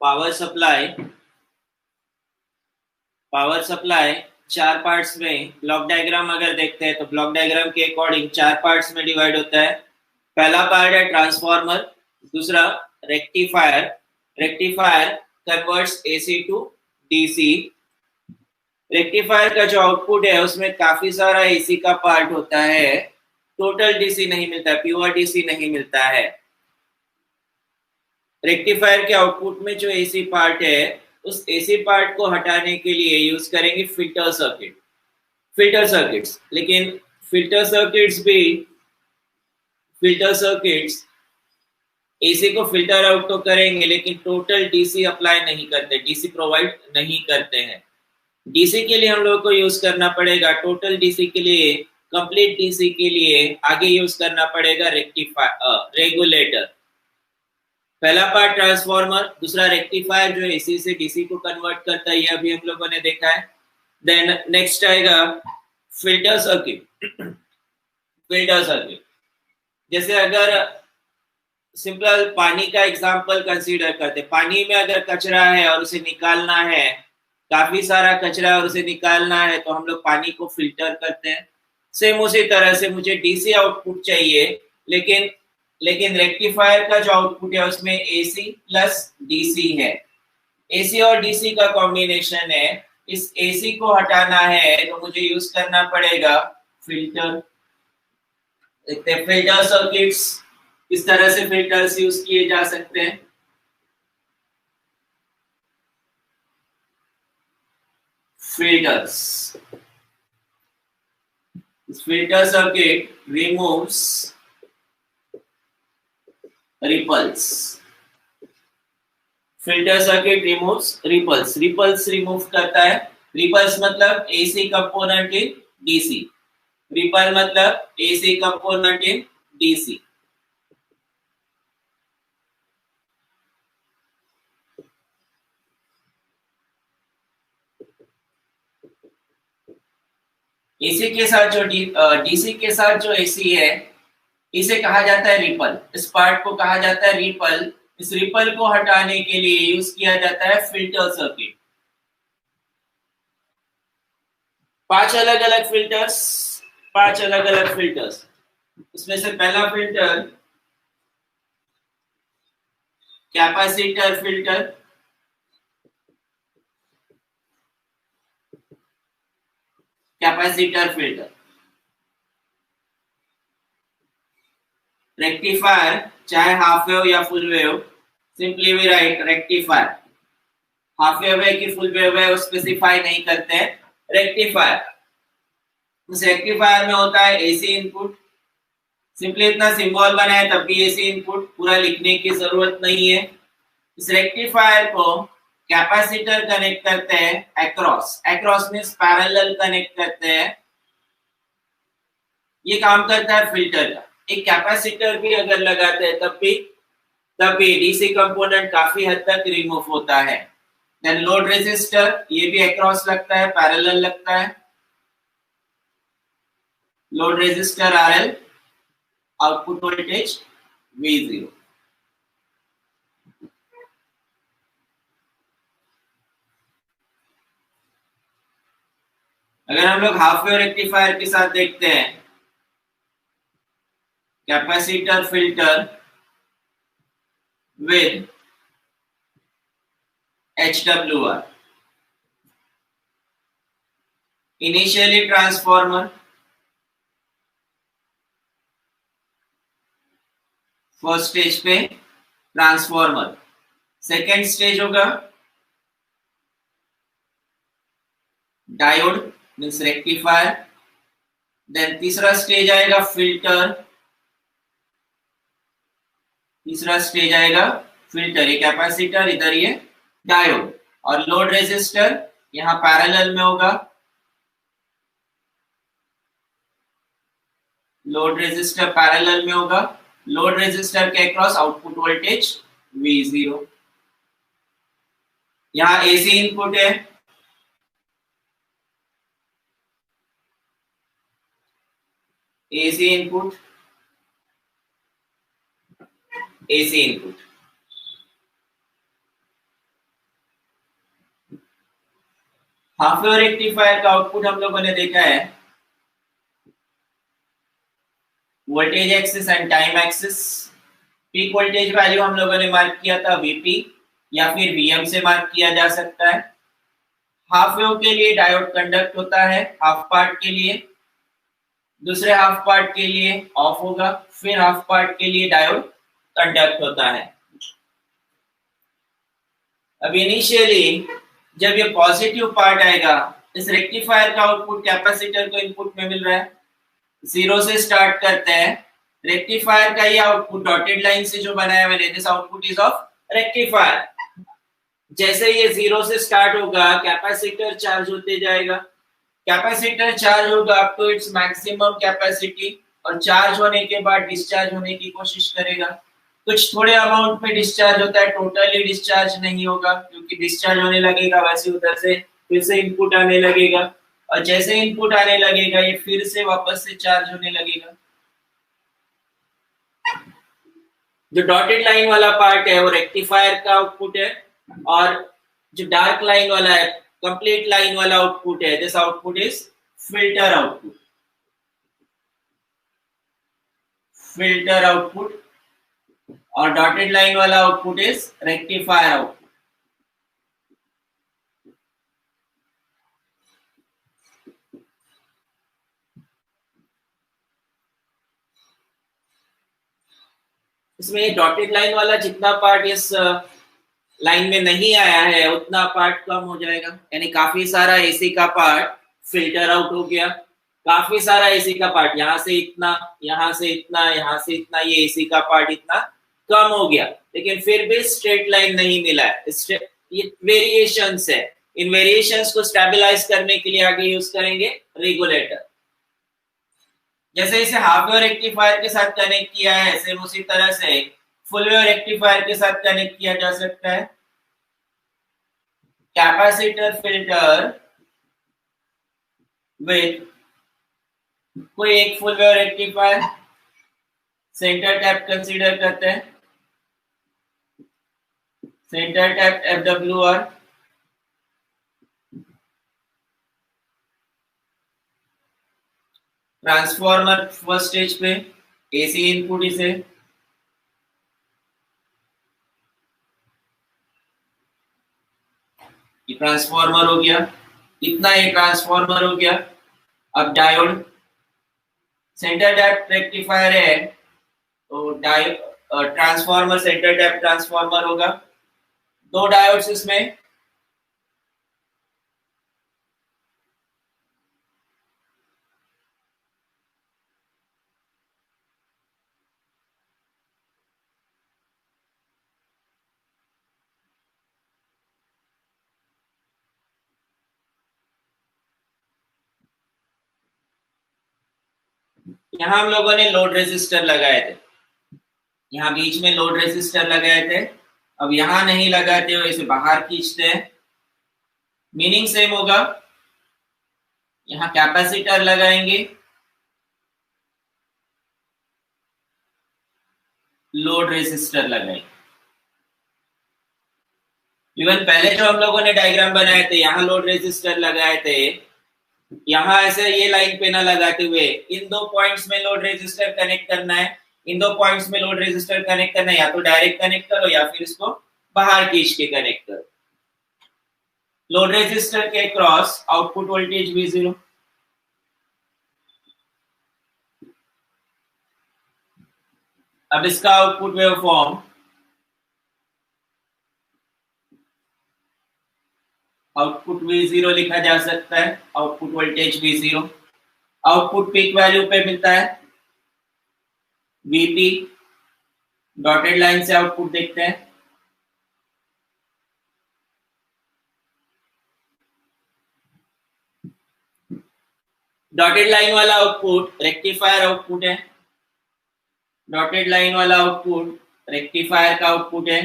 Power supply power supply चार parts में block diagram अगर देखते हैं तो ब्लॉक डायग्राम के अकॉर्डिंग चार पार्ट्स में डिवाइड होता है। पहला पार्ट है ट्रांसफार्मर, दूसरा rectifier. Rectifier converts AC to DC. Rectifier का जो आउटपुट है उसमें काफी सारा एसी का पार्ट होता है, टोटल डीसी नहीं मिलता, प्योर डीसी नहीं मिलता है। रेक्टिफायर के आउटपुट में जो एसी पार्ट है उस एसी पार्ट को हटाने के लिए यूज करेंगे फिल्टर सर्किट्स। लेकिन फिल्टर सर्किट्स भी फिल्टर सर्किट्स एसी को फिल्टर आउट तो करेंगे लेकिन टोटल डीसी अप्लाई नहीं करते, डीसी प्रोवाइड नहीं करते हैं। डीसी के लिए हम लोग को यूज करना पड़ेगा, टोटल डीसी के लिए, कंप्लीट डीसी के लिए आगे यूज करना पड़ेगा रेगुलेटर। पहला पार्ट ट्रांसफार्मर, दूसरा रेक्टिफायर जो एसी से डीसी को कन्वर्ट करता है, यह भी हम लोगों ने देखा है। देन नेक्स्ट आएगा फिल्टर सर्किट। फिल्टर सर्किट जैसे अगर सिंपल पानी का एग्जांपल कंसीडर करते, पानी में अगर कचरा है और उसे निकालना है, काफी सारा कचरा है और उसे निकालना है, तो हम लोग पानी को फिल्टर करते हैं। सेम उसी तरह से मुझे डीसी आउटपुट चाहिए, लेकिन लेकिन रेक्टिफायर का जो आउटपुट है उसमें एसी प्लस डीसी है, एसी और डीसी का कॉम्बिनेशन है। इस एसी को हटाना है तो मुझे यूज करना पड़ेगा फिल्टर। देखते हैं फिल्टर सर्किट्स किस तरह से फिल्टर्स यूज किए जा सकते हैं। Filters, filter circuit removes ripples। Filter circuit removes ripples, ripples remove करता है। रिपल्स मतलब AC component in DC, ripple मतलब AC component in DC. AC के साथ जो डीसी के साथ जो एसी है इसे कहा जाता है रिपल, इस पार्ट को कहा जाता है रिपल। इस रिपल को हटाने के लिए यूज किया जाता है फिल्टर सर्किट। पांच अलग अलग फिल्टर्स। उसमें से पहला filter capacitor filter, capacitor filter. Rectifier चाहे हाफ वेव या full wave, simply we write rectifier. Half wave है कि फुल वेव है स्पेसिफाई नहीं करते हैं। रेक्टिफायर, उस रेक्टिफायर में होता है एसी इनपुट। सिंपली इतना सिंबल बनाए तब भी एसी इनपुट, पूरा लिखने की जरूरत नहीं है। इस रेक्टिफायर को कैपेसिटर कनेक्ट करते हैं across, across means parallel connect करते हैं। ये काम करता है फिल्टर का। एक कैपेसिटर भी अगर लगाते हैं तब भी डीसी कंपोनेंट काफी हद तक रिमूव होता है। देन लोड रेजिस्टर, ये भी अक्रॉस लगता है, पैरेलल लगता है। Load resistor RL, output voltage V0। अगर हम लोग हाफ वेव रेक्टिफायर के साथ देखते हैं, capacitor filter with HWR, initially transformer, first stage पे ट्रांसफॉर्मर, सेकेंड स्टेज होगा डायोड मींस रेक्टिफायर, देन तीसरा स्टेज आएगा फिल्टर, तीसरा स्टेज आएगा फिल्टर, ये कैपेसिटर, इधर ये डायोड, और लोड रेजिस्टर यहाँ पैरेलल में होगा। लोड रेजिस्टर पैरेलल में होगा, लोड रेजिस्टर के अक्रॉस आउटपुट वोल्टेज V0। यहाँ एसी इनपुट है, AC input, AC input. Half wave rectifier का आउटपुट हम लोगों ने देखा है voltage axis and time axis. Peak voltage value हम लोगों ने मार्क किया था वीपी या फिर वीएम से मार्क किया जा सकता है। हाफ वेव के लिए डायोड कंडक्ट होता है हाफ पार्ट के लिए, दूसरे हाफ पार्ट के लिए ऑफ होगा, फिर हाफ पार्ट के लिए डायोड कंडक्ट होता है। अब इनिशियली जब ये पॉजिटिव पार्ट आएगा, इस रेक्टिफायर का आउटपुट कैपेसिटर को इनपुट में मिल रहा है, जीरो से स्टार्ट करते हैं। रेक्टिफायर का ये आउटपुट डॉटेड लाइन से जो बनाया मैंने, this output is of rectifier. जैसे ये जीरो से स्टार्ट होगा, कैपेसिटर चार्ज होते जाएगा, कैपेसिटर चार्ज होगा up to its maximum capacity, और चार्ज होने के बाद डिस्चार्ज होने की कोशिश करेगा। कुछ थोड़े अमाउंट में डिस्चार्ज होता है, टोटली डिस्चार्ज नहीं होगा, क्योंकि डिस्चार्ज होने लगेगा वैसे उधर से फिर से इनपुट आने लगेगा, और जैसे इनपुट आने लगेगा ये फिर से वापस से चार्ज होने लगेगा। जो डॉटेड लाइन वाला पार्ट है वो रेक्टिफायर का आउटपुट है, और जो डार्क लाइन वाला है, कंप्लीट लाइन वाला आउटपुट है, this output is filter output. Filter output और डॉटेड लाइन वाला आउटपुट इज रेक्टिफायर आउटपुट। इसमें डॉटेड लाइन वाला जितना पार्ट इस लाइन में नहीं आया है उतना पार्ट कम हो जाएगा, यानी काफी सारा एसी का पार्ट फिल्टर आउट हो गया, काफी सारा एसी का पार्ट यहाँ से इतना, यहाँ से इतना, यहाँ से इतना, ये एसी का पार्ट इतना कम हो गया, लेकिन फिर भी स्ट्रेट लाइन नहीं मिला है। ये वेरिएशंस है, इन वेरिएशंस को स्टेबलाइज करने के लिए आगे यूज करेंगे रेगुलेटर। जैसे इसे हाफ वेव रेक्टिफायर के साथ कनेक्ट किया है, सेम उसी तरह से फुल वेव रेक्टिफायर के साथ कनेक्ट किया जा सकता है। कैपेसिटर फिल्टर विद कोई एक full wave rectifier, centre tap consider करते हैं, centre tap FWR, transformer first stage पे, एसी इनपुट इसे, ये ट्रांसफॉर्मर हो गया, इतना ये ट्रांसफॉर्मर हो गया। अब डायोड, सेंटर टैप रेक्टिफायर है तो ट्रांसफॉर्मर सेंटर टैप ट्रांसफॉर्मर होगा, दो डायोड्स इसमें, यहाँ हम लोगों ने लोड रेजिस्टर लगाए थे, यहाँ बीच में लोड रेजिस्टर लगाए थे, अब यहाँ नहीं लगाते हुए इसे बाहर खींचते हैं, मीनिंग सेम होगा। यहाँ कैपेसिटर लगाएंगे, लोड रेजिस्टर लगाएंगे। इवन पहले जो हम लोगों ने डायग्राम बनाए थे, यहाँ लोड रेजिस्टर लगाए थे, यहाँ ऐसे ये लाइन पे ना लगाते हुए इन दो पॉइंट्स में लोड रेजिस्टर कनेक्ट करना है, इन दो पॉइंट्स में लोड रेजिस्टर कनेक्ट करना है, या तो डायरेक्ट कनेक्ट करो या फिर इसको बाहर खींच के कनेक्ट करो। लोड रेजिस्टर के क्रॉस आउटपुट वोल्टेज V0, अब इसका आउटपुट वेवफॉर्म आउटपुट V0 लिखा जा सकता है, output voltage V0, output peak value पे मिलता है VP, डॉटेड लाइन से आउटपुट देखते हैं, डॉटेड लाइन वाला आउटपुट रेक्टिफायर आउटपुट है, डॉटेड लाइन वाला आउटपुट रेक्टिफायर का आउटपुट है।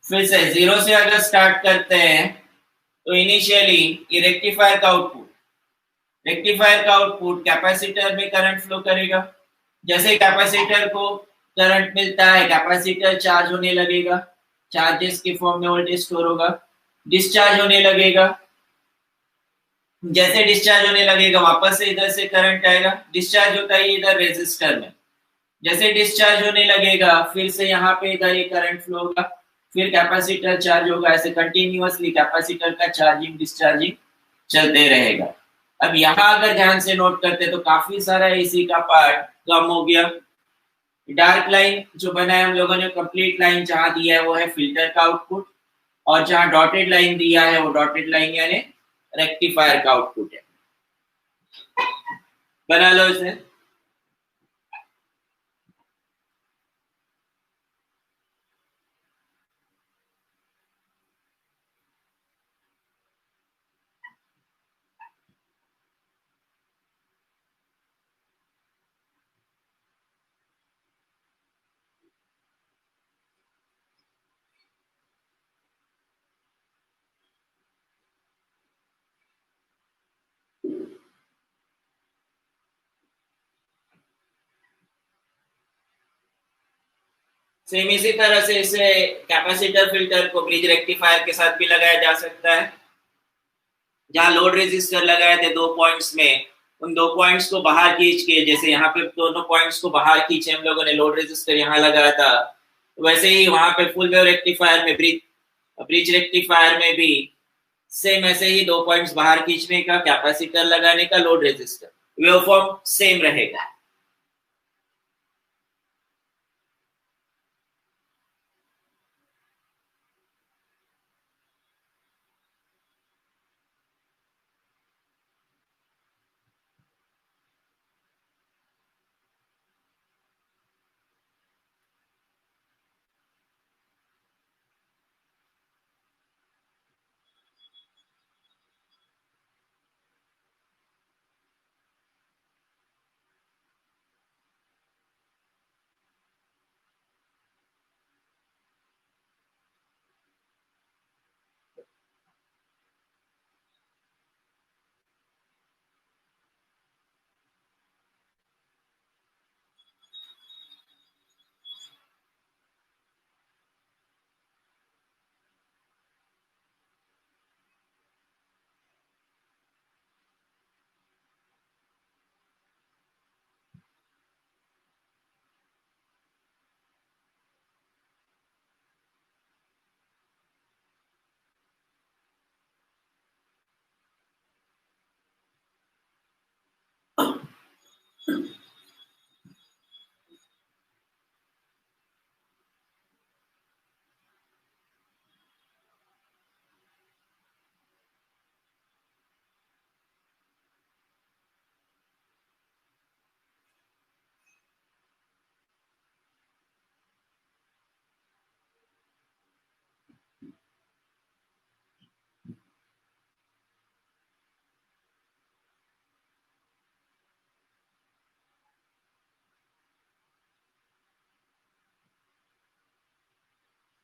फिर से जीरो से अगर स्टार्ट करते हैं तो इनिशियली ये रेक्टिफायर का आउटपुट कैपेसिटर में करंट फ्लो करेगा, जैसे कैपेसिटर को करंट मिलता है कैपेसिटर चार्ज होने लगेगा, चार्जेस के फॉर्म में वोल्टेज स्टोर होगा, डिस्चार्ज होने लगेगा, जैसे डिस्चार्ज होने लगेगा वापस से इधर से करंट आएगा, डिस्चार्ज होता है इधर रेजिस्टर में, जैसे डिस्चार्ज होने लगेगा फिर से यहाँ पे इधर ये करंट फ्लो होगा, फिर कैपेसिटर चार्ज होगा, ऐसे कंटिन्यूअसली कैपेसिटर का चार्जिंग डिस्चार्जिंग चलते रहेगा। अब यहाँ अगर ध्यान से नोट करते तो काफी सारा एसी का पार्ट कम हो गया। डार्क लाइन जो बनाया हम लोगों ने, कंप्लीट लाइन जहां दिया है वो है फिल्टर का आउटपुट, और जहां डॉटेड लाइन दिया है वो डॉटेड लाइन यानी रेक्टिफायर का आउटपुट है। बना लो इसे। सेम इसी तरह से इसे कैपेसिटर फिल्टर को ब्रिज रेक्टिफायर के साथ भी लगाया जा सकता है। जहां लोड रेजिस्टर लगाए थे 2 पॉइंट्स में, उन 2 पॉइंट्स को बाहर खींच के, जैसे यहाँ पे दोनों पॉइंट्स को बाहर खींचे हम लोगों ने, लोड रेजिस्टर यहाँ लगाया था, वैसे ही वहां पे फुल वेव रेक्टिफायर में, ब्रिज रेक्टिफायर में भी सेम ऐसे ही 2 पॉइंट्स बाहर खींचने का, कैपेसिटर लगाने का, लोड रेजिस्टर, वेवफॉर्म सेम रहेगा।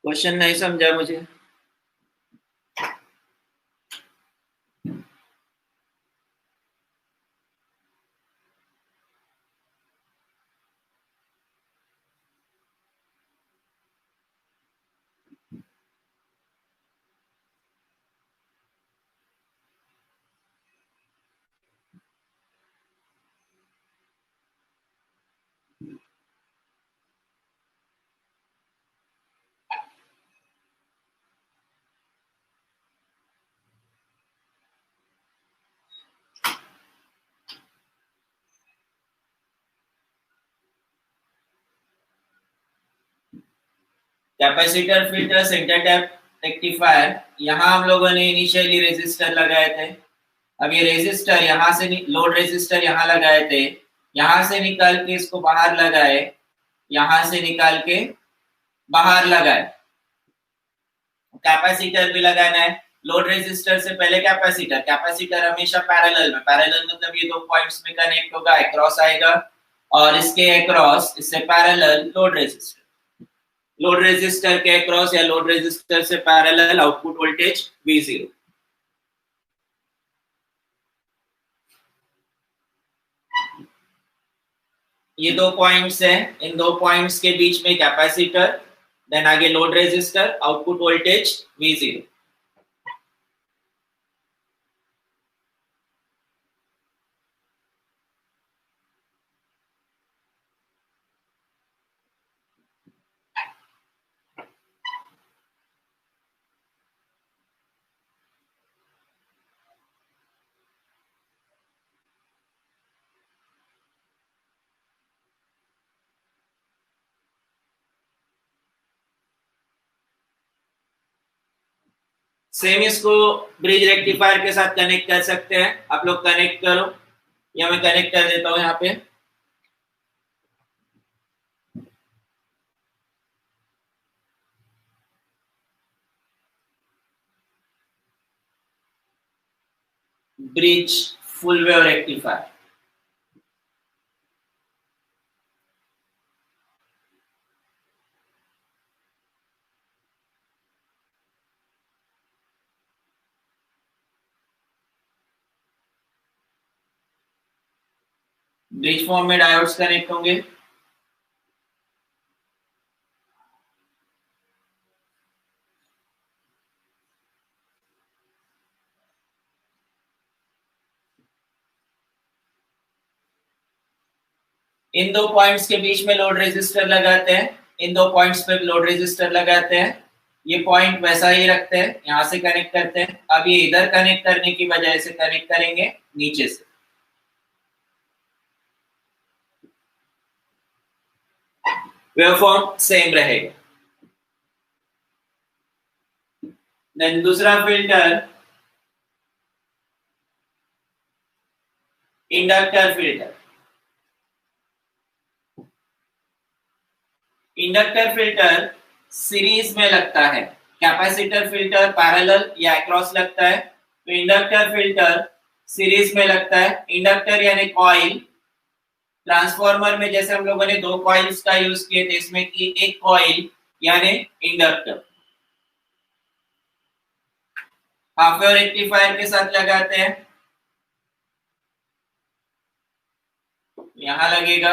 क्वेश्चन नहीं समझा मुझे। Capacitor filter centre tap rectifier, यहाँ हम लोगों ने इनिशियली रेजिस्टर लगाए थे। अब ये रेजिस्टर यहाँ से, लोड रेजिस्टर यहाँ लगाए थे, यहाँ से निकाल के इसको बाहर लगाए, यहाँ से निकाल के बाहर लगाए। कैपेसिटर भी लगाना है, लोड रेजिस्टर से पहले कैपेसिटर, कैपेसिटर हमेशा पैरेलल में, पैरेलल मतलब ये 2 पॉइंट्स में कनेक्ट होगा, अक्रॉस आएगा, और इसके अक्रॉस, इससे parallel load resistor, load resistor के अक्रॉस या लोड रेजिस्टर से पैरेलल आउटपुट वोल्टेज V0। ये 2 पॉइंट्स हैं, इन 2 पॉइंट्स के बीच में कैपेसिटर, देन आगे load resistor, output voltage V0। Same इसको ब्रिज रेक्टिफायर के साथ कनेक्ट कर सकते हैं। आप लोग कनेक्ट करो या मैं कनेक्ट कर देता हूं यहाँ पे। Bridge full wave rectifier. Bridge form में डायोड्स कनेक्ट होंगे। इन दो पॉइंट्स के बीच में लोड रेजिस्टर लगाते हैं, इन दो पॉइंट्स पे लोड रेजिस्टर लगाते हैं। ये पॉइंट वैसा ही रखते हैं, यहां से कनेक्ट करते हैं। अब ये इधर कनेक्ट करने की बजाय से कनेक्ट करेंगे नीचे से। वेवफॉर्म सेम रहेगा। देन दूसरा filter inductor filter. Inductor filter series में लगता है, कैपेसिटर फिल्टर पैरेलल या अक्रॉस लगता है। तो इंडक्टर फिल्टर सीरीज में लगता है। इंडक्टर यानी कॉइल। ट्रांसफार्मर में जैसे हम लोगों ने दो कॉइल्स का यूज किए थे, इसमें की एक कॉइल यानी इंडक्टर। हाफ वेव रेक्टिफायर के साथ लगाते हैं, यहां लगेगा।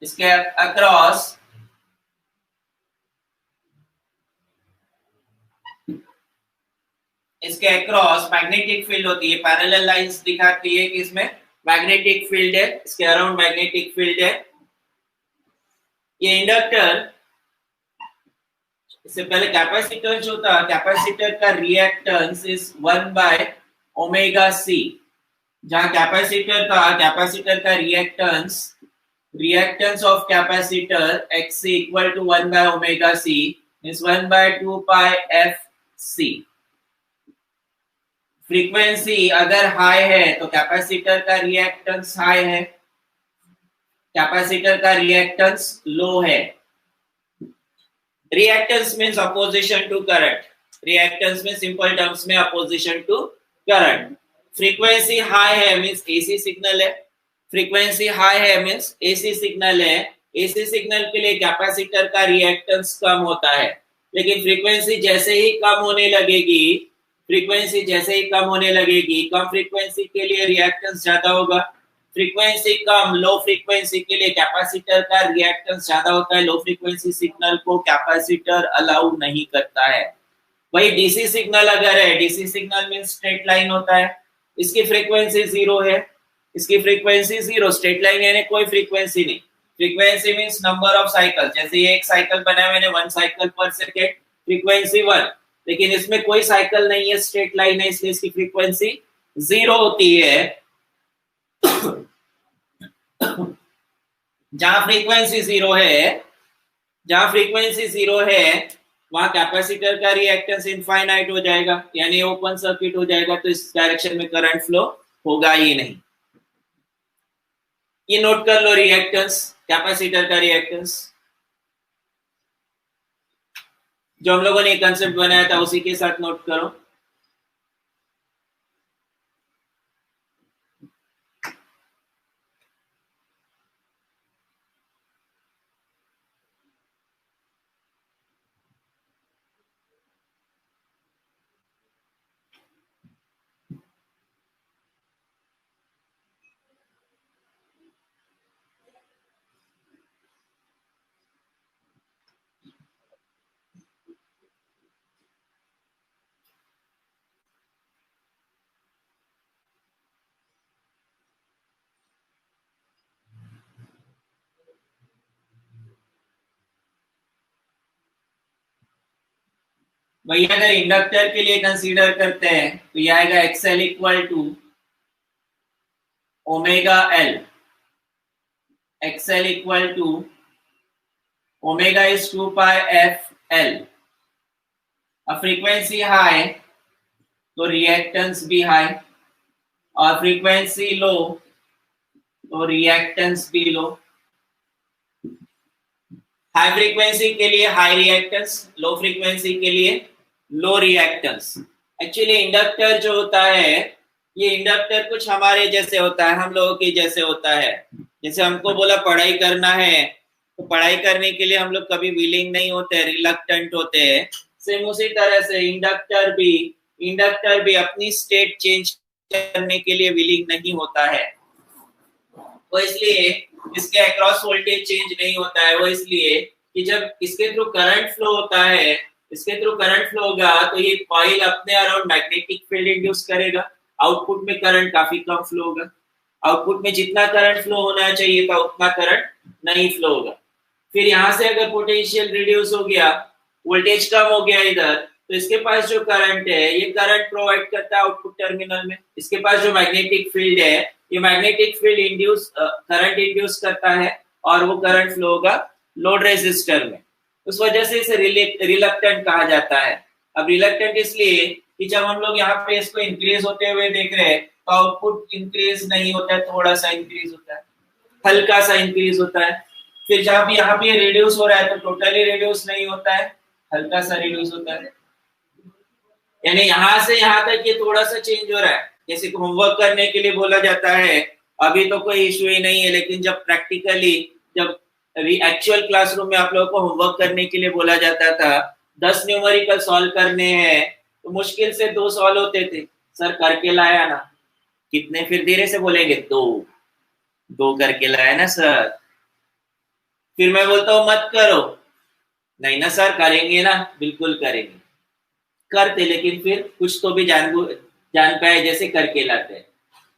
इसके अक्रॉस मैग्नेटिक फील्ड होती है। पैरेलल लाइंस दिखाती है कि इसमें मैग्नेटिक फील्ड है, इसके अराउंड मैग्नेटिक फील्ड है। ये इंडक्टर, इससे पहले कैपेसिटर जो था, कैपेसिटर का रिएक्टेंस इज 1/ओमेगा-c। जहां कैपेसिटर था, कैपेसिटर का reactance of capacitor xc equal to 1/ओमेगा-c इज 1/2πfc। फ्रीक्वेंसी अगर हाई है तो कैपेसिटर का रिएक्टेंस हाई है, कैपेसिटर का रिएक्टेंस लो है। Reactance means opposition to current. Reactance में सिंपल टर्म्स में opposition to current. Frequency high है मींस एसी सिग्नल है। फ्रीक्वेंसी हाई है मींस एसी सिग्नल है। एसी सिग्नल के लिए कैपेसिटर का रिएक्टेंस कम होता है, लेकिन फ्रीक्वेंसी जैसे ही कम होने लगेगी, कम फ्रीक्वेंसी के लिए रिएक्टेंस ज्यादा होगा। फ्रीक्वेंसी कम, लो फ्रीक्वेंसी के लिए कैपेसिटर का रिएक्टेंस ज्यादा होता है। लो फ्रीक्वेंसी सिग्नल को कैपेसिटर अलाउ नहीं करता है। वही डीसी सिग्नल अगर है, DC signal means straight line होता है, इसकी फ्रीक्वेंसी 0 है, इसकी फ्रीक्वेंसी 0। स्ट्रेट लाइन यानी कोई फ्रीक्वेंसी नहीं। Frequency means number of cycle. जैसे ये एक साइकिल बनाया मैंने, 1 साइकिल पर सेकेंड, फ्रीक्वेंसी 1। लेकिन इसमें कोई साइकिल नहीं है, स्ट्रेट लाइन है, इसलिए इसकी फ्रीक्वेंसी 0 होती है। जहां फ्रीक्वेंसी 0 है, वहां कैपेसिटर का रिएक्टेंस इनफाइनाइट हो जाएगा, यानी ओपन सर्किट हो जाएगा। तो इस डायरेक्शन में करंट फ्लो होगा ही नहीं। ये नोट कर लो, रिएक्टेंस, कैपेसिटर का रिएक्टेंस। जो हम लोगों ने कंसेप्ट बनाया था उसी के साथ नोट करो। वही अगर इंडक्टर के लिए कंसीडर करते हैं तो ये आएगा XL equal to omega L, XL equal to omega is 2 pi F L. अब फ्रीक्वेंसी हाई तो रिएक्टेंस भी हाई, और फ्रीक्वेंसी लो तो रिएक्टेंस भी लो। हाई फ्रीक्वेंसी के लिए हाई रिएक्टेंस, लो फ्रीक्वेंसी के लिए लो रिएक्टेंस। एक्चुअली इंडक्टर जो होता है, ये इंडक्टर कुछ हमारे जैसे होता है, हम लोगों के जैसे होता है। जैसे हमको बोला पढ़ाई करना है, तो पढ़ाई करने के लिए हम लोग कभी विलिंग नहीं होते, रिलक्टेंट होते हैं। सेम उसी तरह से इंडक्टर भी अपनी स्टेट चेंज करने के लिए विलिंग नहीं होता है। वो इसलिए इसके अक्रॉस वोल्टेज चेंज नहीं होता है। वो इसलिए कि जब इसके थ्रू करंट फ्लो होता है, इसके थ्रू करंट फ्लो होगा तो ये कॉइल अपने अराउंड मैग्नेटिक फील्ड इंड्यूस करेगा। आउटपुट में करंट काफी कम फ्लो होगा। आउटपुट में जितना करंट फ्लो होना चाहिए था उतना करंट नहीं फ्लो होगा। फिर यहाँ से अगर पोटेंशियल रिड्यूस हो गया, वोल्टेज कम हो गया इधर, तो इसके पास जो करंट है ये करंट प्रोवाइड करता है आउटपुट टर्मिनल में। इसके पास जो मैग्नेटिक फील्ड है, ये magnetic field induce current induce करता है, और वो करंट फ्लो होगा लोड रेजिस्टर में। उस वजह से इसे रिलक्टेंट कहा जाता है। अब रिलक्टेंट इसलिए कि जब हम लोग यहाँ पे इसको इंक्रीज होते हुए देख रहे हैं तो आउटपुट इंक्रीज नहीं होता है, थोड़ा सा इंक्रीज होता है, हल्का सा इंक्रीज होता है। फिर जब यहाँ पे रिड्यूस हो रहा है तो टोटली रिड्यूस नहीं होता है, हल्का सा रिड्यूस होता है। यानी यहाँ से यहाँ तक ये थोड़ा सा चेंज हो रहा है। जैसे होमवर्क करने के लिए बोला जाता है, अभी तो कोई इश्यू ही नहीं है, लेकिन जब प्रैक्टिकली, जब एक्चुअल क्लासरूम में आप लोगों को होमवर्क करने के लिए बोला जाता था, 10 न्यूमेरिकल सॉल्व करने हैं, तो मुश्किल से 2 सॉल्व होते थे। सर करके लाया ना, कितने? फिर धीरे से बोलेंगे 2 करके लाया ना सर। फिर मैं बोलता हूँ मत करो, नहीं ना सर करेंगे ना, बिल्कुल करेंगे। करते, लेकिन फिर कुछ तो भी जान पाए जैसे करके लाते हैं।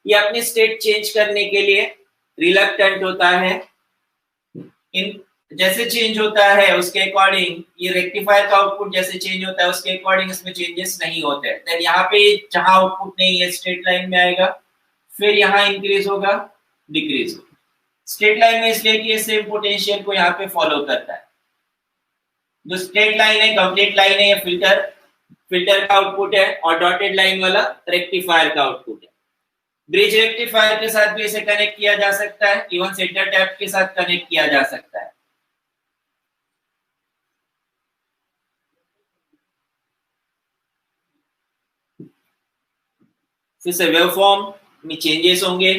ये अपनी स्टेट चेंज करने के लिए रिलक्टेंट होता है। इन जैसे चेंज होता है उसके अकॉर्डिंग, ये रेक्टिफायर का आउटपुट जैसे चेंज होता है उसके अकॉर्डिंग इसमें चेंजेस नहीं होते हैं। देन यहाँ पे जहां आउटपुट नहीं है स्ट्रेट लाइन में आएगा, फिर यहाँ इंक्रीज होगा, डिक्रीज होगा। स्ट्रेट लाइन में इसलिए कि ये सेम पोटेंशियल को यहाँ पे फॉलो करता है। जो स्ट्रेट लाइन है, कंप्लीट लाइन है, ये फिल्टर का आउटपुट है, और डॉटेड लाइन वाला रेक्टिफायर का आउटपुट है। ब्रिज रेक्टिफायर के साथ भी इसे कनेक्ट किया जा सकता है, इवन सेंटर टैप के साथ कनेक्ट किया जा सकता है। फिर से वेवफॉर्म में चेंजेस होंगे।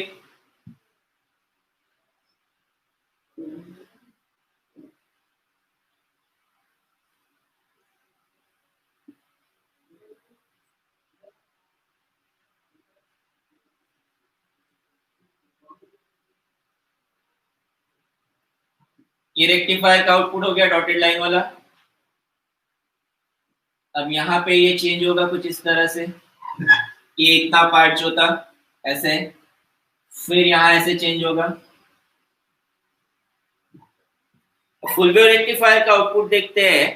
ये रेक्टिफायर का आउटपुट हो गया डॉटेड लाइन वाला। अब यहाँ पे ये चेंज होगा कुछ इस तरह से, ये इतना पार्ट जो था ऐसे, फिर यहाँ ऐसे चेंज होगा। फुल वेव रेक्टिफायर का आउटपुट देखते हैं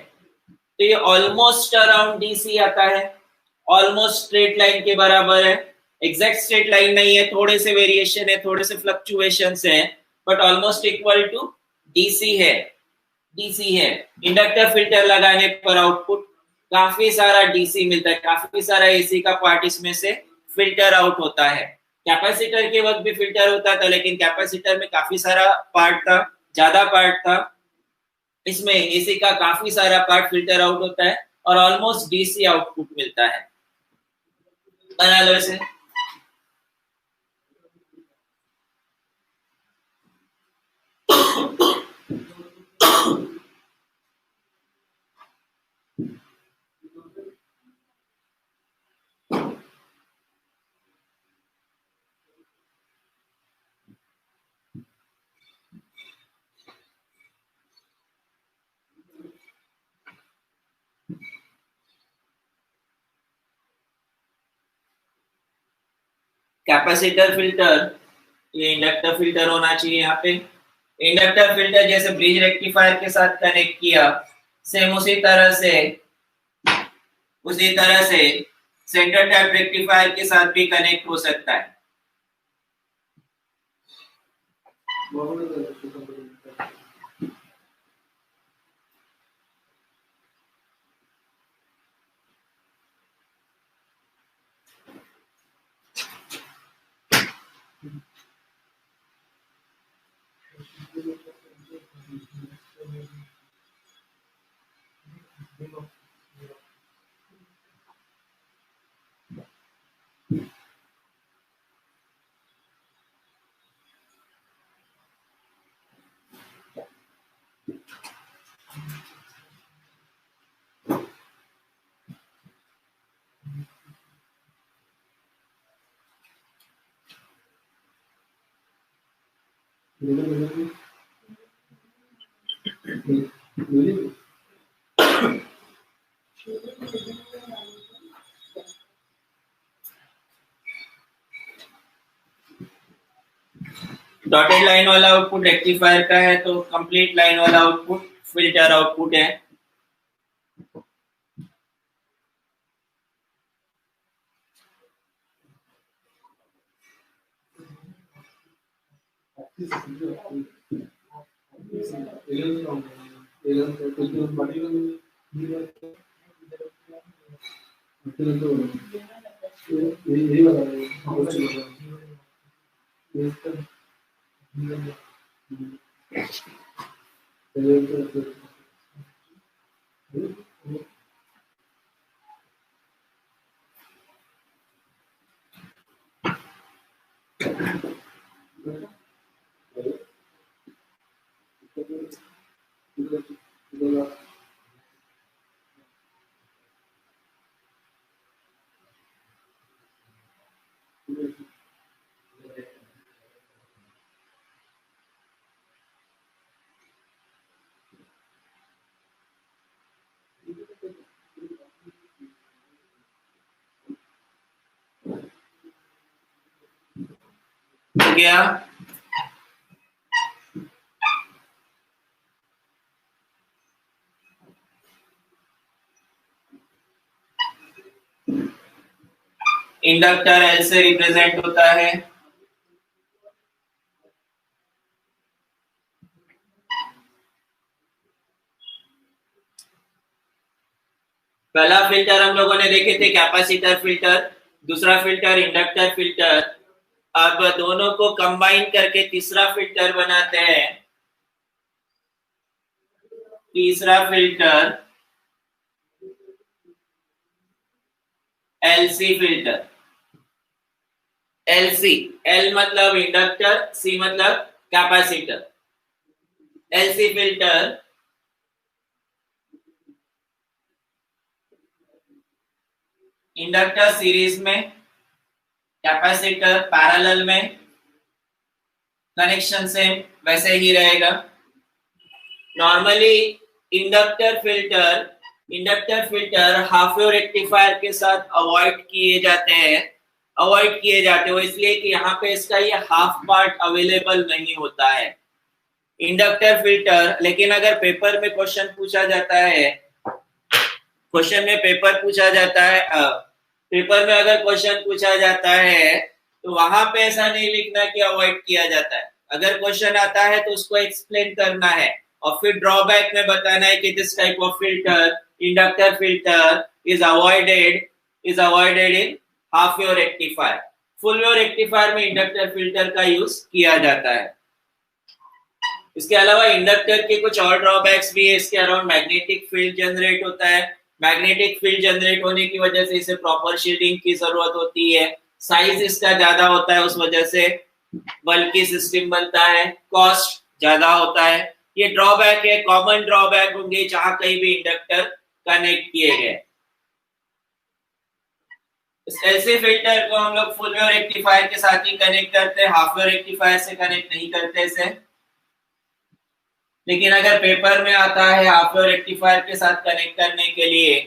तो ये ऑलमोस्ट अराउंड डीसी आता है, ऑलमोस्ट स्ट्रेट लाइन के बराबर है। एग्जैक्ट स्ट्रेट लाइन नहीं है, थोड़े से वेरिएशन है, थोड़े से फ्लक्चुएशंस है, but almost equal to DC है। डीसी है। इंडक्टर फिल्टर लगाने पर आउटपुट काफी सारा डीसी मिलता है, काफी सारा एसी का पार्ट इसमें से फिल्टर आउट होता है। कैपेसिटर के वक्त भी फिल्टर होता था, लेकिन कैपेसिटर में काफी सारा पार्ट था, ज्यादा पार्ट था। इसमें एसी का काफी सारा पार्ट फिल्टर आउट होता है और ऑलमोस्ट डीसी आउटपुट मिलता है। बना लो इसे। कैपेसिटर फिल्टर, ये इंडक्टर फिल्टर होना चाहिए यहाँ पे। इंडक्टर फिल्टर जैसे ब्रिज रेक्टिफायर के साथ कनेक्ट किया, सेम उसी तरह से उसी तरह से सेंटर टैप रेक्टिफायर के साथ भी कनेक्ट हो सकता है। डॉटेड लाइन वाला आउटपुट रेक्टिफायर का है, तो कंप्लीट लाइन वाला आउटपुट फिल्टर आउटपुट है। हो गया। इंडक्टर एल से रिप्रेजेंट होता है। पहला फिल्टर हम लोगों ने देखे थे कैपेसिटर फिल्टर, दूसरा फिल्टर इंडक्टर फिल्टर। अब दोनों को कंबाइन करके तीसरा फिल्टर बनाते हैं। तीसरा filter LC filter. LC, L मतलब इंडक्टर, सी मतलब capacitor. LC filter inductor series में, कैपेसिटर पैरेलल में, कनेक्शन से वैसे ही रहेगा। Normally inductor filter half wave rectifier के साथ अवॉइड किए जाते हो इसलिए कि यहाँ पे इसका ये हाफ पार्ट अवेलेबल नहीं होता है इंडक्टर फिल्टर। लेकिन अगर पेपर में क्वेश्चन पूछा जाता है, पेपर में अगर क्वेश्चन पूछा जाता है तो वहां पे ऐसा नहीं लिखना कि अवॉइड किया जाता है। अगर क्वेश्चन आता है तो उसको एक्सप्लेन करना है और फिर ड्रॉबैक में बताना है कि this type of filter, inductor filter is avoided in half wave rectifier. Full wave rectifier में इंडक्टर फिल्टर का यूज किया जाता है। इसके अलावा इंडक्टर के कुछ और ड्रॉबैक्स भी है। इसके अराउंड मैग्नेटिक फील्ड जनरेट होता है। मैग्नेटिक फील्ड जनरेट होने की वजह से इसे प्रॉपर शील्डिंग की जरूरत होती है। साइज इसका ज्यादा होता है, उस वजह से बल्कि सिस्टम बनता है। कॉस्ट ज्यादा होता है। ये ड्रॉबैक है, कॉमन ड्रॉबैक होंगे जहां कहीं भी इंडक्टर कनेक्ट किए गए। इस एलसी फिल्टर को हम लोग फुल वेव रेक्टिफायर के साथ ही कनेक्ट करते हैं, हाफ वेव रेक्टिफायर से कनेक्ट नहीं करते इसे। लेकिन अगर पेपर में आता है हाफ वेव रेक्टिफायर के साथ कनेक्ट करने के लिए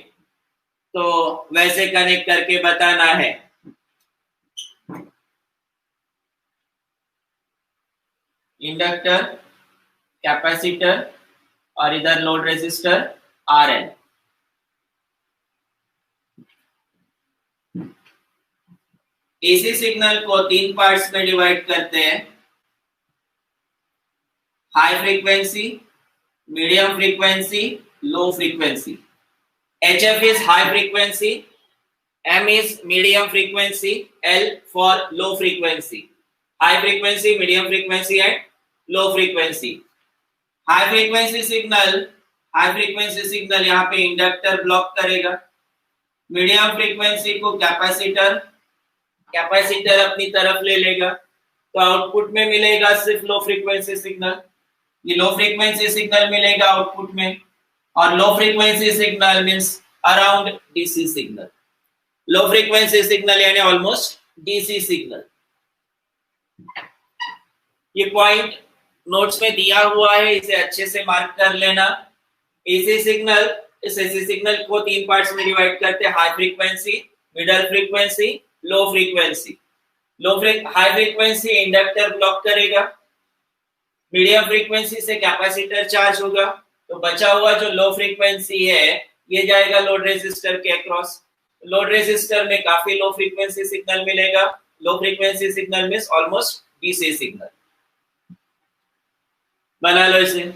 तो वैसे कनेक्ट करके बताना है। इंडक्टर, कैपेसिटर और इधर load resistor RL। AC signal को 3 पार्ट्स में डिवाइड करते हैं, high frequency, medium frequency, low frequency. HF is high frequency, M is medium frequency, L for low frequency. High frequency, medium frequency and low frequency. High frequency signal यहाँ पे inductor block करेगा। Medium frequency को capacitor अपनी तरफ ले लेगा, तो output में मिलेगा सिर्फ लो फ्रीक्वेंसी सिग्नल। ये लो फ्रीक्वेंसी सिग्नल मिलेगा आउटपुट में, और low frequency signal means around DC signal. Low frequency signal यानी ऑलमोस्ट डीसी सिग्नल। ये पॉइंट नोट्स में दिया हुआ है, इसे अच्छे से मार्क कर लेना। एसी सिग्नल, इस एसी सिग्नल को 3 पार्ट्स में डिवाइड करते हैं, high frequency, middle frequency, low frequency. High frequency inductor block करेगा, मीडियम फ्रीक्वेंसी से कैपेसिटर चार्ज होगा, तो बचा हुआ जो लो फ्रीक्वेंसी है ये जाएगा लोड रेजिस्टर के अक्रॉस। लोड रेजिस्टर में काफी लो फ्रीक्वेंसी सिग्नल मिलेगा। Low frequency signal means almost DC signal. बना लो इसे।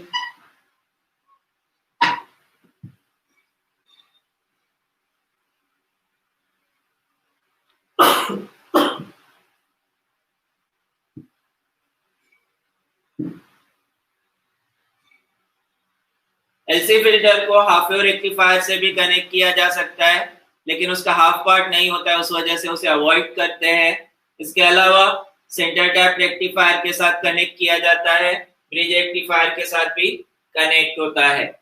एलसी फिल्टर को हाफ वेव रेक्टिफायर से भी कनेक्ट किया जा सकता है, लेकिन उसका हाफ पार्ट नहीं होता है, उस वजह से उसे अवॉइड करते हैं। इसके अलावा सेंटर टैप रेक्टिफायर के साथ कनेक्ट किया जाता है, ब्रिज रेक्टिफायर के साथ भी कनेक्ट होता है।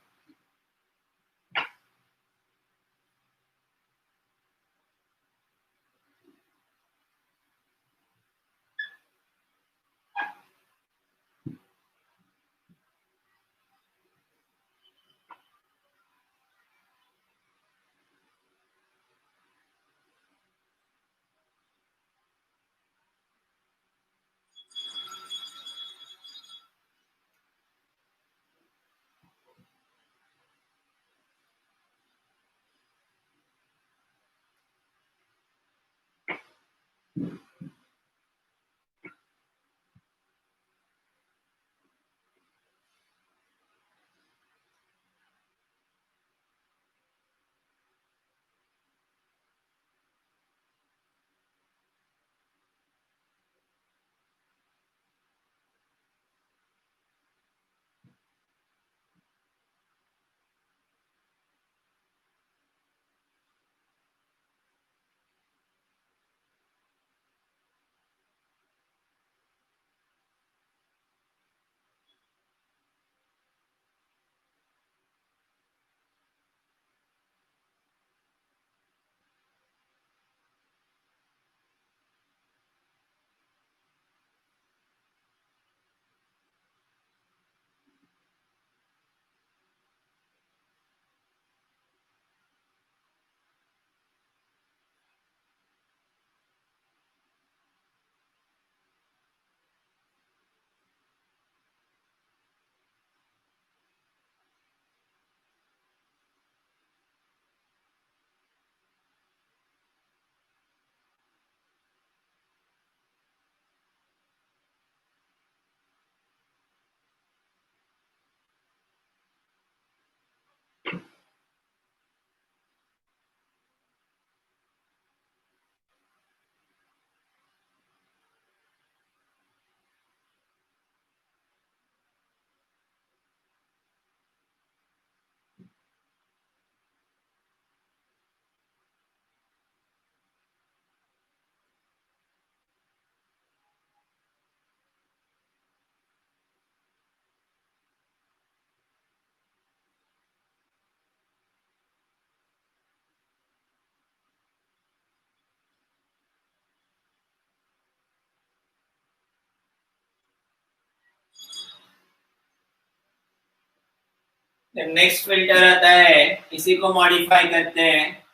नेक्स्ट फिल्टर आता है, इसी को मॉडिफाई करते हैं,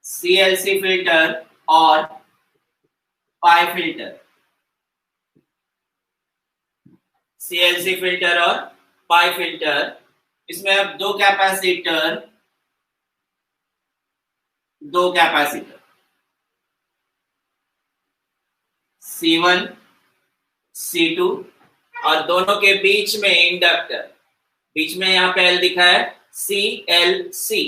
सीएलसी फिल्टर और पाई फिल्टर। सीएलसी फिल्टर और पाई फिल्टर, इसमें अब दो कैपेसिटर C1 C2 और दोनों के बीच में इंडक्टर, बीच में यहाँ पे L दिखा है CLC।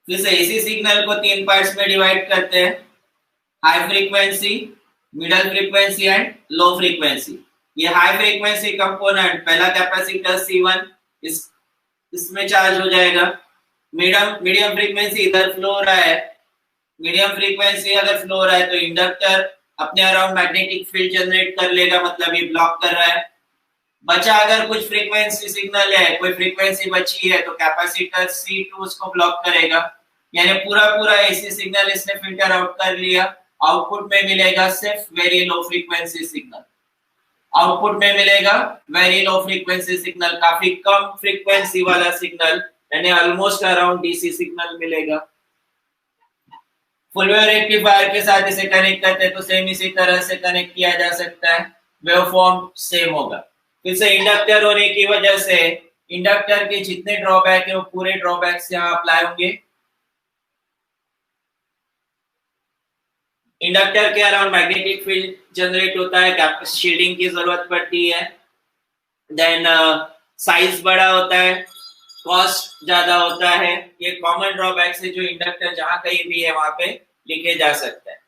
फिर से इसी सिग्नल को 3 पार्ट्स में डिवाइड करते हैं, high frequency, middle frequency and low frequency. ये हाई फ्रीक्वेंसी कंपोनेंट पहला कैपेसिटर C1 इसमें चार्ज हो जाएगा। मीडियम फ्रीक्वेंसी इधर फ्लो हो रहा है, मीडियम फ्रीक्वेंसी अगर फ्लो हो रहा है तो इंडक्टर अपने अराउंड मैग्नेटिक फील्ड जनरेट कर लेगा, मतलब ये ब्लॉक कर रहा है। बचा अगर कुछ फ्रीक्वेंसी सिग्नल है, कोई फ्रीक्वेंसी बची है तो कैपेसिटर C2 उसको ब्लॉक करेगा। यानी पूरा एसी सिग्नल इसने फिल्टर आउट कर लिया। आउटपुट में मिलेगा सिर्फ very low frequency signal, output में मिलेगा वेरी लो फ्रीक्वेंसी सिग्नल, काफी कम फ्रीक्वेंसी वाला सिग्नल, यानी ऑलमोस्ट अराउंड डीसी सिग्नल मिलेगा। फुल वेव रेक्टिफायर के साथ इसे कनेक्ट करते हैं तो सेम इसी तरह से कनेक्ट किया जा सकता है, वेवफॉर्म सेम होगा। फिर से इंडक्टर होने की वजह से इंडक्टर के जितने ड्रॉबैक है वो पूरे ड्रॉबैक्स यहाँ अप्लाई होंगे। इंडक्टर के अराउंड मैग्नेटिक फील्ड जनरेट होता है, शील्डिंग की जरूरत पड़ती है, देन साइज बड़ा होता है, कॉस्ट ज्यादा होता है। ये कॉमन ड्रॉबैक्स है जो इंडक्टर जहां कहीं भी है वहां पे लिखे जा सकता है।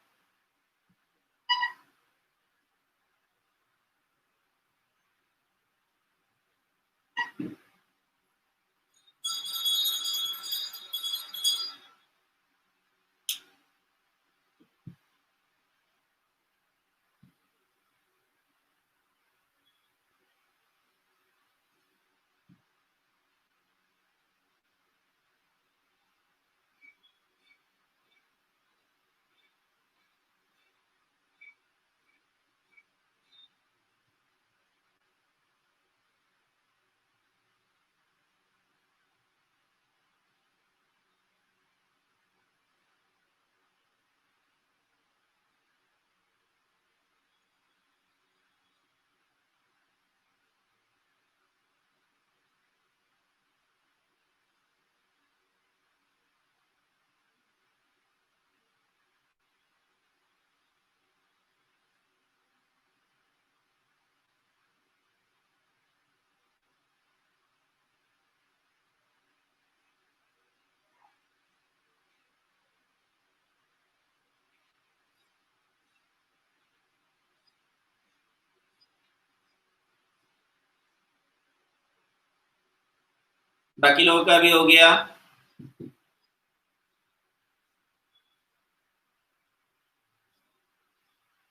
बाकी लोगों का भी हो गया।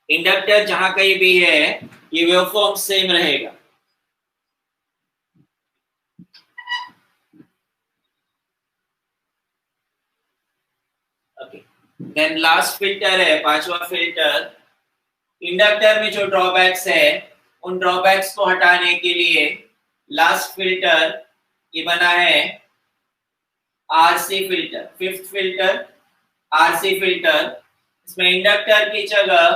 इंडक्टर जहां कहीं भी है ये वेवफॉर्म सेम रहेगा। ओके, देन लास्ट फिल्टर है, पांचवा फिल्टर। इंडक्टर में जो ड्रॉबैक्स है उन ड्रॉबैक्स को हटाने के लिए लास्ट फिल्टर ये बना है RC filter, fifth filter RC filter. इसमें इंडक्टर की जगह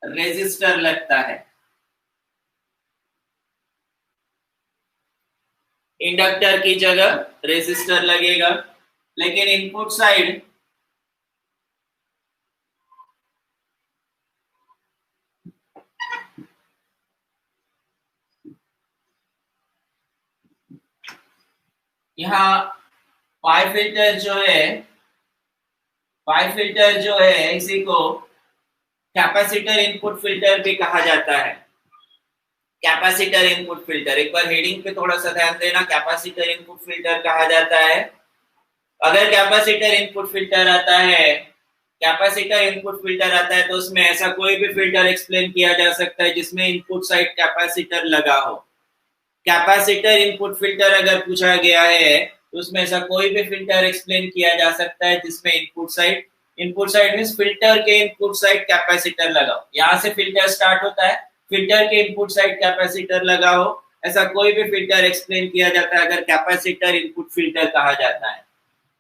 रेजिस्टर लगता है, इंडक्टर की जगह रेजिस्टर लगेगा, लेकिन इनपुट साइड यहाँ पाई फिल्टर जो है इसी को कैपेसिटर इनपुट फिल्टर भी कहा जाता है। कैपेसिटर इनपुट फिल्टर, एक बार हेडिंग पे थोड़ा सा ध्यान देना, कैपेसिटर इनपुट फिल्टर कहा जाता है। अगर कैपेसिटर इनपुट फिल्टर आता है, कैपेसिटर इनपुट फिल्टर आता है तो उसमें ऐसा कोई भी फिल्टर एक्सप्लेन किया जा सकता है जिसमें इनपुट साइड कैपेसिटर लगा हो। कैपेसिटर इनपुट फिल्टर अगर पूछा गया है तो उसमें ऐसा कोई भी फिल्टर एक्सप्लेन किया जा सकता है जिसमें इनपुट साइड मींस फिल्टर के इनपुट साइड कैपेसिटर लगाओ। यहाँ से फिल्टर स्टार्ट होता है, फिल्टर के इनपुट साइड कैपेसिटर लगाओ, ऐसा कोई भी फिल्टर एक्सप्लेन किया जाता है अगर कैपेसिटर इनपुट फिल्टर कहा जाता है।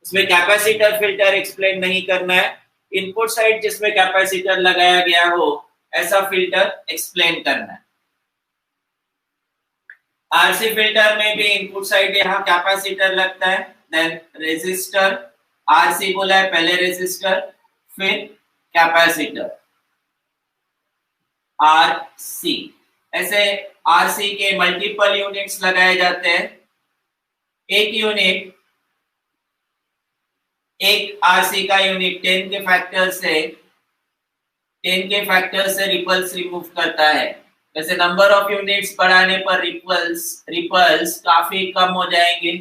इसमें कैपेसिटर फिल्टर एक्सप्लेन नहीं करना है, इनपुट साइड जिसमें कैपेसिटर लगाया गया हो ऐसा फिल्टर एक्सप्लेन करना है। आरसी फिल्टर में भी इनपुट साइड यहाँ कैपेसिटर लगता है, देन रेजिस्टर, आरसी बोला है पहले रेजिस्टर फिर कैपेसिटर आरसी। ऐसे आरसी के मल्टीपल यूनिट्स लगाए जाते हैं। एक यूनिट, एक आरसी का यूनिट 10 के फैक्टर से रिपल्स रिमूव करता है। वैसे नंबर ऑफ यूनिट्स बढ़ाने पर रिपल्स काफी कम हो जाएंगे।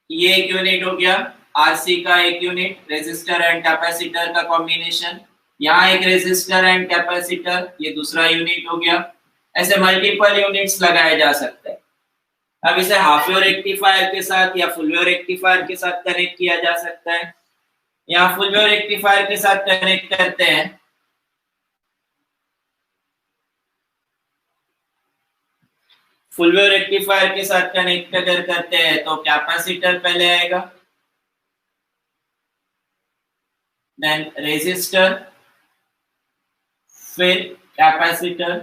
ये एक यूनिट हो गया आरसी का, एक यूनिट रेजिस्टर एंड कैपेसिटर का कॉम्बिनेशन। यहाँ एक रेजिस्टर एंड कैपेसिटर, ये दूसरा यूनिट हो गया। ऐसे मल्टीपल यूनिट्स लगाए जा सकते हैं। अब इसे हाफ वेव रेक्टिफायर के साथ या फुल वेव रेक्टिफायर के साथ कनेक्ट किया जा सकता है। यहाँ फुल वेव रेक्टिफायर के साथ कनेक्ट करते हैं। फुल वेव रेक्टिफायर के साथ कनेक्ट अगर करते हैं तो कैपेसिटर पहले आएगा, देन रेजिस्टर, फिर कैपेसिटर,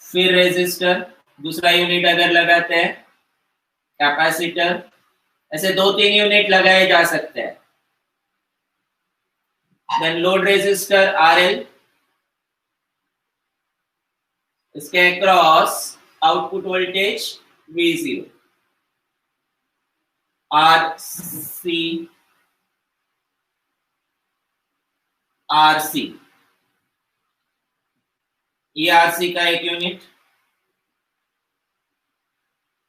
फिर रेजिस्टर। दूसरा यूनिट अगर लगाते हैं कैपेसिटर। ऐसे 2-3 यूनिट लगाए जा सकते हैं। देन लोड रेजिस्टर आरएल, इसके across output voltage V0, RC ये आरसी का एक यूनिट,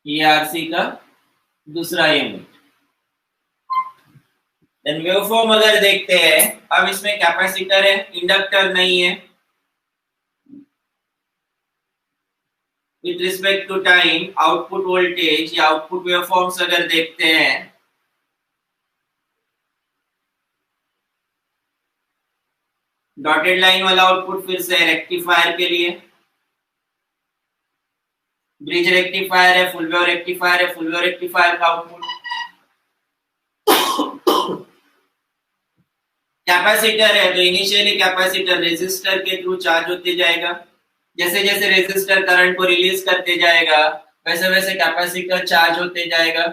ये आरसी का दूसरा यूनिट। देन वेवफॉर्म अगर देखते हैं, अब इसमें कैपेसिटर है, इंडक्टर नहीं है। With respect to time output voltage या आउटपुट वेवफॉर्म्स अगर देखते हैं, डॉटेड लाइन वाला आउटपुट फिर से रेक्टिफायर के लिए, ब्रिज रेक्टिफायर है, फुल वेव रेक्टिफायर है। फुल वेव रेक्टिफायर का आउटपुट कैपेसिटर है, तो इनिशियली कैपेसिटर रेजिस्टर के थ्रू चार्ज होते जाएगा। जैसे जैसे रेजिस्टर करंट को रिलीज करते जाएगा, वैसे वैसे कैपेसिटर चार्ज होते जाएगा।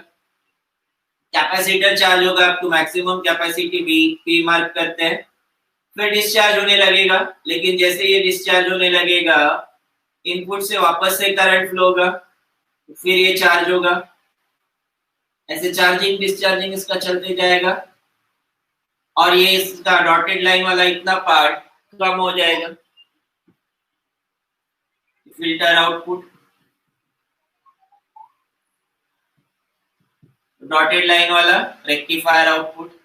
कैपेसिटर चार्ज होगा up to maximum capacity P mark करते हैं, फिर डिस्चार्ज होने लगेगा। लेकिन जैसे ये डिस्चार्ज होने लगेगा, इनपुट से वापस से करंट फ्लो होगा, फिर ये चार्ज होगा। ऐसे चार्जिंग डिस्चार्जिंग इसका चलते जाएगा, और ये इसका डॉटेड लाइन वाला इतना पार्ट कम हो जाएगा। फिल्टर आउटपुट, डॉटेड लाइन वाला रेक्टिफायर आउटपुट।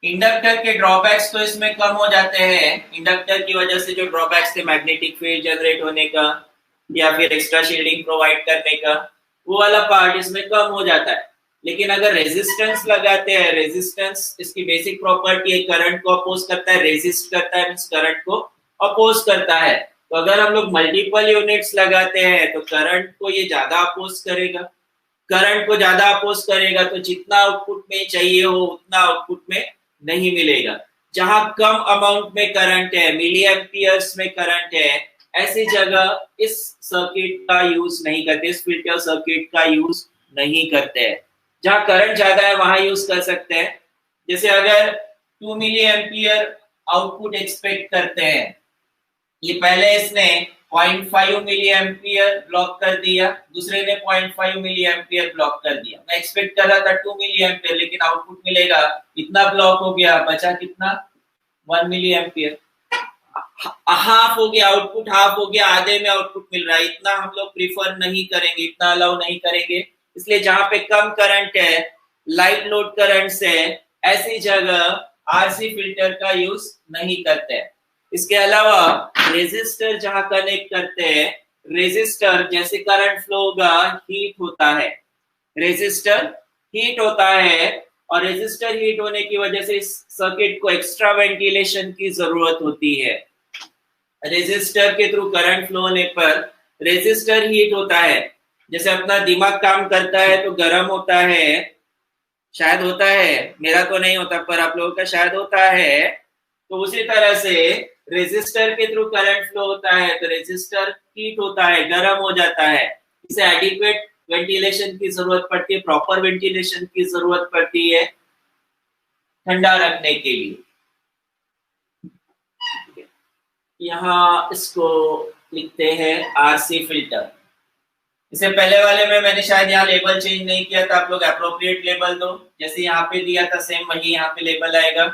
इंडक्टर के ड्रॉबैक्स तो इसमें कम हो जाते हैं। इंडक्टर की वजह से जो ड्रॉबैक्स थे मैग्नेटिक फील्ड जनरेट होने का या फिर एक्स्ट्रा शील्डिंग प्रोवाइड करने का, वो वाला पार्ट इसमें कम हो जाता है। लेकिन अगर रेजिस्टेंस लगाते हैं, रेजिस्टेंस इसकी बेसिक प्रॉपर्टी है, करंट को अपोज करता है, रेजिस्ट करता है मींस करंट को अपोज करता है। तो अगर हम लोग मल्टीपल यूनिट्स लगाते हैं तो करंट को ये ज्यादा अपोज करेगा। करंट को ज्यादा अपोज करेगा तो जितना आउटपुट में चाहिए हो उतना आउटपुट में नहीं मिलेगा। जहां कम अमाउंट में करंट है, मिली एम्पियर्स में करंट है, ऐसी जगह इस सर्किट का यूज नहीं करते, इस फिल्टर सर्किट का यूज नहीं करते हैं। जहां करंट ज्यादा है वहां यूज कर सकते हैं। जैसे अगर 2 मिली एम्पियर आउटपुट एक्सपेक्ट करते हैं, ये पहले इसने 0.5 मिली एम्पियर ब्लॉक कर दिया, दूसरे ने 0.5 मिली एम्पियर ब्लॉक कर दिया। मैं एक्सपेक्ट कर रहा था 2 मिली एम्पियर, लेकिन आउटपुट मिलेगा इतना ब्लॉक हो गया, बचा कितना 1 मिली एम्पियर। हाफ हो गया आउटपुट, हाफ हो गया, आधे में आउटपुट मिल रहा है। इतना हम लोग प्रीफर नहीं करेंगे, इतना अलाउ नहीं करेंगे। इसलिए जहां पे कम करंट है, लाइट लोड करंट से, ऐसी जगह आरसी फिल्टर का यूज नहीं करते हैं। इसके अलावा रेजिस्टर जहां कनेक्ट करते हैं, रेजिस्टर जैसे करंट फ्लो होगा हीट होता है, रेजिस्टर हीट होता है, और रेजिस्टर हीट होने की वजह से इस सर्किट को एक्स्ट्रा वेंटिलेशन की जरूरत होती है। रेजिस्टर के थ्रू करंट फ्लो होने पर रेजिस्टर हीट होता है। जैसे अपना दिमाग काम करता है तो गर्म होता है, शायद होता है, मेरा तो नहीं होता पर आप लोगों का शायद होता है। तो उसी तरह से रेजिस्टर के थ्रू करंट फ्लो होता है तो रेजिस्टर हीट होता है, गर्म हो जाता है। इसे एडिक्वेट वेंटिलेशन की जरूरत पड़ती है, प्रॉपर वेंटिलेशन की जरूरत पड़ती है ठंडा रखने के लिए। यहाँ इसको लिखते हैं आरसी फिल्टर। इससे पहले वाले में मैंने शायद यहाँ लेबल चेंज नहीं किया था, आप लोग एप्रोप्रिएट लेबल दो, जैसे यहाँ पे दिया था सेम वही यहाँ पे लेबल आएगा।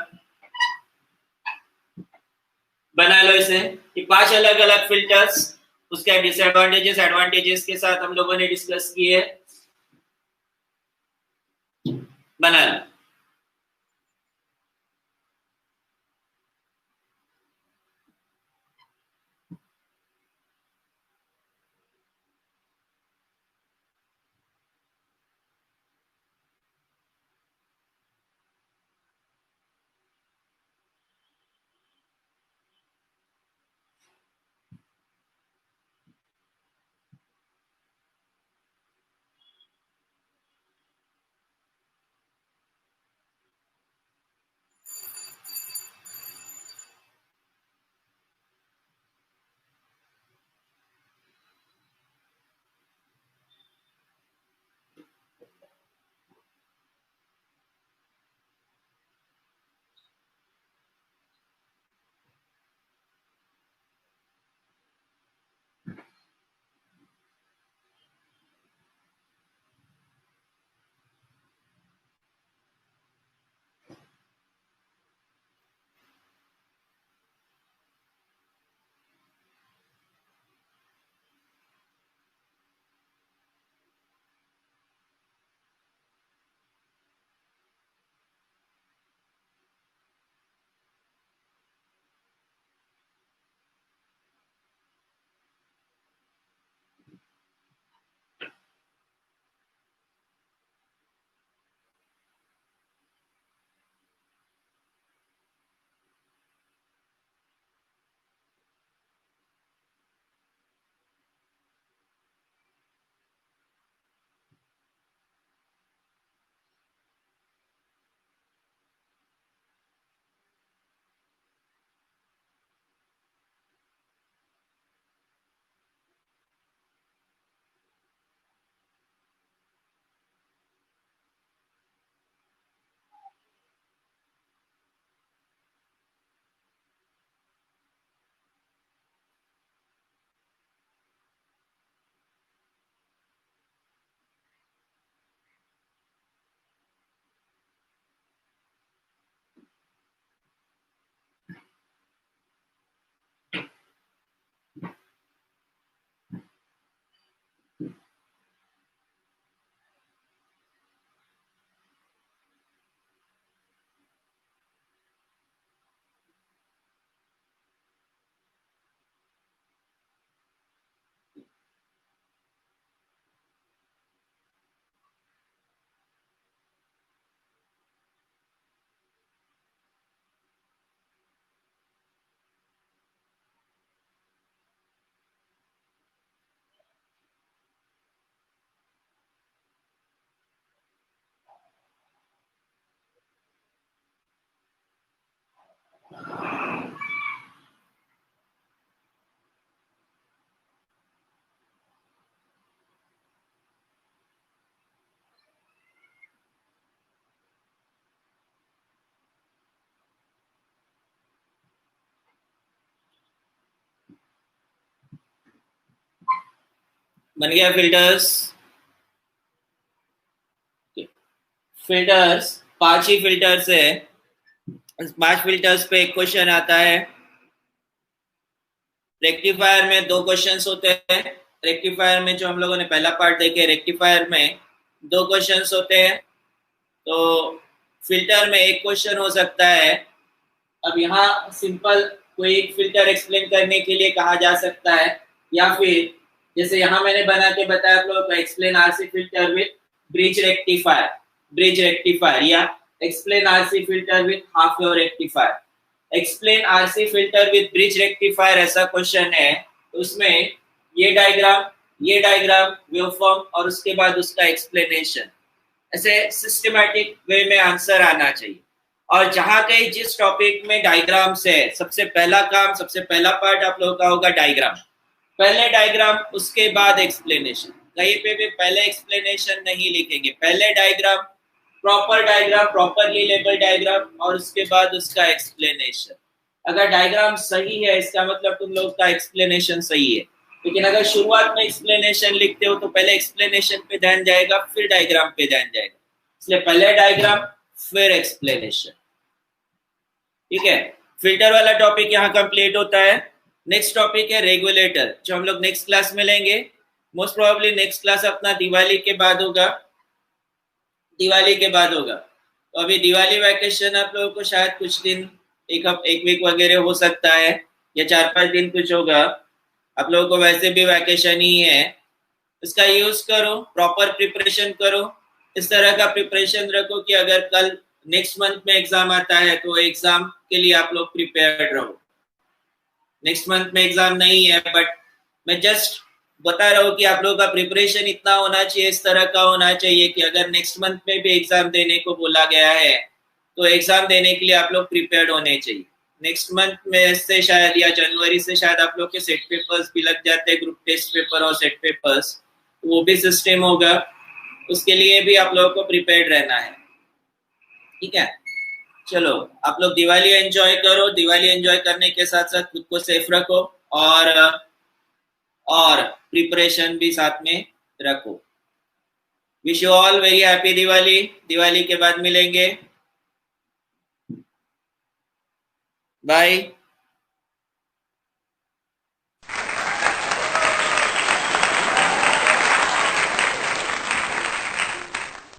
बना लो इसे। ये 5 अलग अलग फिल्टर्स, उसके डिसएडवांटेजेस एडवांटेजेस के साथ हम लोगों ने डिस्कस किए। बना लो। बन गया फिल्टर्स। फिल्टर्स 5 ही फिल्टर्स है। 5 फिल्टर्स पे एक क्वेश्चन आता है। रेक्टिफायर में 2 क्वेश्चंस होते हैं। रेक्टिफायर में जो हम लोगों ने पहला पार्ट देखे, रेक्टिफायर में 2 क्वेश्चंस होते हैं। तो फिल्टर में एक क्वेश्चन हो सकता है। अब यहाँ सिंपल कोई एक फिल्टर एक्सप्लेन करने के लिए कहा जा सकता है, या फिर जैसे यहाँ मैंने बना के बताया आप लोगों को, explain RC filter with bridge rectifier या explain RC filter with half wave rectifier. Explain RC filter with bridge rectifier ऐसा क्वेश्चन है, उसमें ये डायग्राम वेवफॉर्म और उसके बाद उसका एक्सप्लेनेशन, ऐसे सिस्टमैटिक वे में आंसर आना चाहिए। और जहां कहीं जिस टॉपिक में डायग्राम से सबसे पहला पार्ट आप लोगों का होगा डायग्राम, पहले डायग्राम उसके बाद एक्सप्लेनेशन। कहीं पे भी पहले एक्सप्लेनेशन नहीं लिखेंगे, पहले डायग्राम, प्रॉपरली लेबल डायग्राम और उसके बाद उसका एक्सप्लेनेशन। अगर डायग्राम सही है इसका मतलब तुम लोग का एक्सप्लेनेशन सही है, लेकिन अगर शुरुआत में एक्सप्लेनेशन लिखते हो तो पहले एक्सप्लेनेशन पे ध्यान जाएगा फिर डायग्राम पे ध्यान जाएगा, इसलिए पहले डायग्राम फिर एक्सप्लेनेशन। ठीक है, फिल्टर वाला टॉपिक यहाँ कंप्लीट होता है। नेक्स्ट टॉपिक है रेगुलेटर, जो हम लोग नेक्स्ट क्लास में लेंगे। मोस्ट प्रोबेबली नेक्स्ट क्लास अपना दिवाली के बाद होगा, तो अभी दिवाली वैकेशन आप लोगों को शायद कुछ दिन, एक वीक वगैरह हो सकता है, या 4-5 दिन कुछ होगा। आप लोगों को वैसे भी वैकेशन ही है, इसका यूज करो, प्रॉपर प्रिपरेशन करो। इस तरह का प्रिपरेशन रखो कि अगर कल नेक्स्ट मंथ में एग्जाम आता है तो एग्जाम के लिए आप लोग प्रिपेयर्ड रहो। नेक्स्ट मंथ में एग्जाम नहीं है, बट मैं जस्ट बता रहा हूँ कि आप लोगों का प्रिपरेशन इतना होना चाहिए, इस तरह का होना चाहिए कि अगर नेक्स्ट मंथ में भी एग्जाम देने को बोला गया है तो एग्जाम देने के लिए आप लोग प्रिपेयर्ड होने चाहिए। नेक्स्ट मंथ में से शायद या जनवरी से शायद आप लोग के सेट पेपर्स भी लग जाते हैं, ग्रुप टेस्ट पेपर और सेट पेपर्स, वो भी सिस्टम होगा, उसके लिए भी आप लोगों को प्रिपेयर्ड रहना है। ठीक है, चलो आप लोग दिवाली एंजॉय करो, दिवाली एंजॉय करने के साथ साथ खुद को सेफ रखो और प्रिपरेशन भी साथ में रखो। Wish you all very happy Diwali. Diwali के बाद मिलेंगे, बाय।